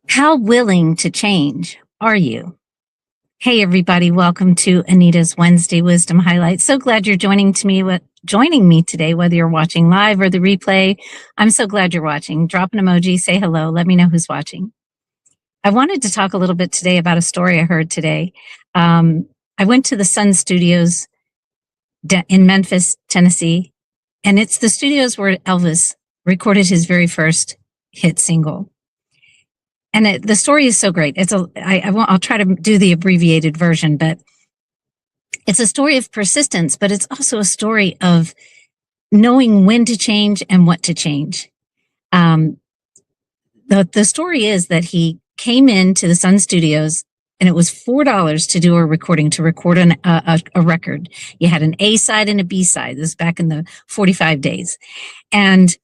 How willing to change are you? Hey, everybody. Welcome to Anita's Wednesday Wisdom Highlights. So glad you're joining me today, whether you're watching live or the replay. I'm so glad you're watching. Drop an emoji, say hello. Let me know who's watching. I wanted to talk a little bit today about a story I heard today. I went to the Sun Studios in Memphis, Tennessee, and it's the studios where Elvis recorded his very first hit single. And the story is so great. I'll try to do the abbreviated version, but it's a story of persistence, but it's also a story of knowing when to change and what to change. The story is that he came into the Sun Studios and it was $4 to do a recording, to record a record. You had an A side and a B side. This is back in the 45 days. And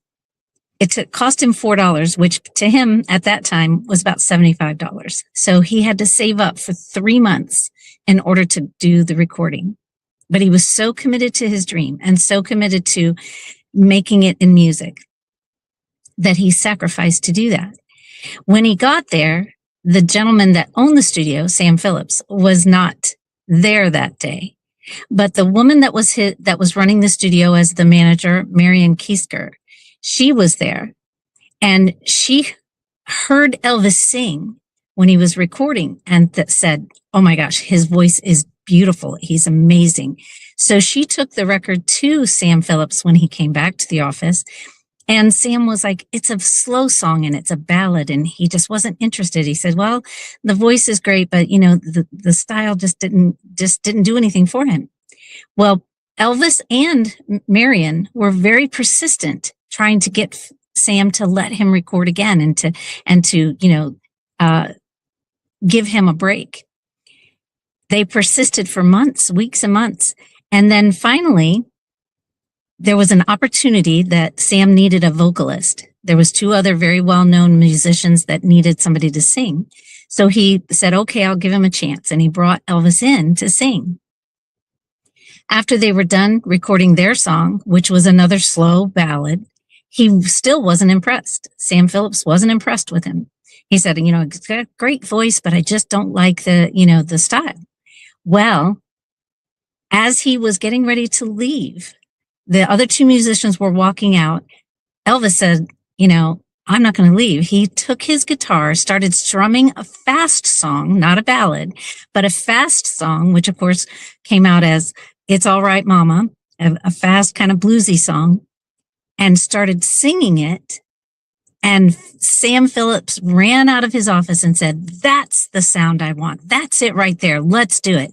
it cost him $4, which to him at that time was about $75. So he had to save up for 3 months in order to do the recording. But he was so committed to his dream and so committed to making it in music that he sacrificed to do that. When he got there, the gentleman that owned the studio, Sam Phillips, was not there that day. But the woman that was running the studio as the manager, Marian Kiesker, she was there, and she heard Elvis sing when he was recording and said, "Oh my gosh, his voice is beautiful. He's amazing." So she took the record to Sam Phillips when he came back to the office, and Sam was like, "It's a slow song and it's a ballad," and he just wasn't interested. He said, "Well, the voice is great, but the style just didn't do anything for him." Well, Elvis and Marian were very persistent, trying to get Sam to let him record again and to give him a break. They persisted for months, weeks and months. And then finally, there was an opportunity that Sam needed a vocalist. There was 2 other very well-known musicians that needed somebody to sing. So he said, "Okay, I'll give him a chance." And he brought Elvis in to sing. After they were done recording their song, which was another slow ballad, he still wasn't impressed. Sam Phillips wasn't impressed with him. He said, "It's got a great voice, but I just don't like the style." Well, as he was getting ready to leave, the other 2 musicians were walking out. Elvis said, "I'm not going to leave." He took his guitar, started strumming a fast song, not a ballad, but a fast song, which of course came out as "It's All Right, Mama," a fast kind of bluesy song, and started singing it. And Sam Phillips ran out of his office and said, "That's the sound I want. That's it right there. Let's do it."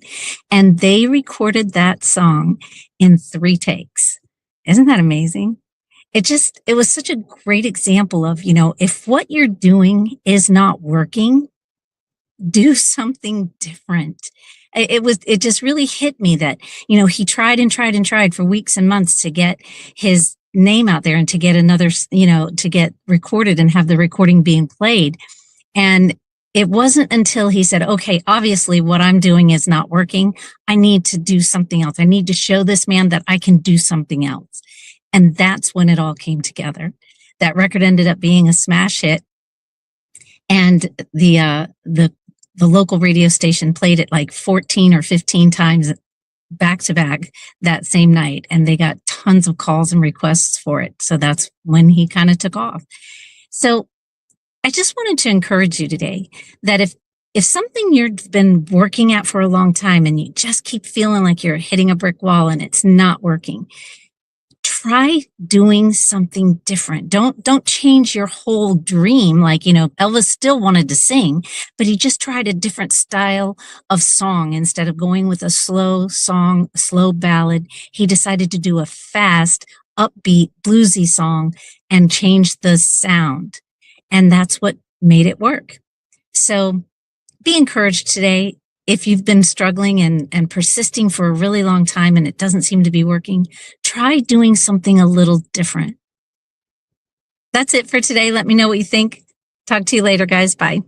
And they recorded that song in 3 takes. Isn't that amazing? It was such a great example of, if what you're doing is not working, do something different. It just really hit me that, he tried and tried and tried for weeks and months to get his name out there and to get another, to get recorded and have the recording being played. And it wasn't until he said, "Okay, obviously what I'm doing is not working. I need to do something else. I need to show this man that I can do something else." And that's when it all came together. That record ended up being a smash hit. And the local radio station played it like 14 or 15 times back to back that same night. And they got tons of calls and requests for it. So that's when he kind of took off. So I just wanted to encourage you today that if something you've been working at for a long time and you just keep feeling like you're hitting a brick wall and it's not working, try doing something different. Don't change your whole dream. Like, Elvis still wanted to sing, but he just tried a different style of song. Instead of going with a slow song, slow ballad, he decided to do a fast, upbeat, bluesy song and change the sound. And that's what made it work. So be encouraged today. If you've been struggling and persisting for a really long time and it doesn't seem to be working, try doing something a little different. That's it for today. Let me know what you think. Talk to you later, guys. Bye.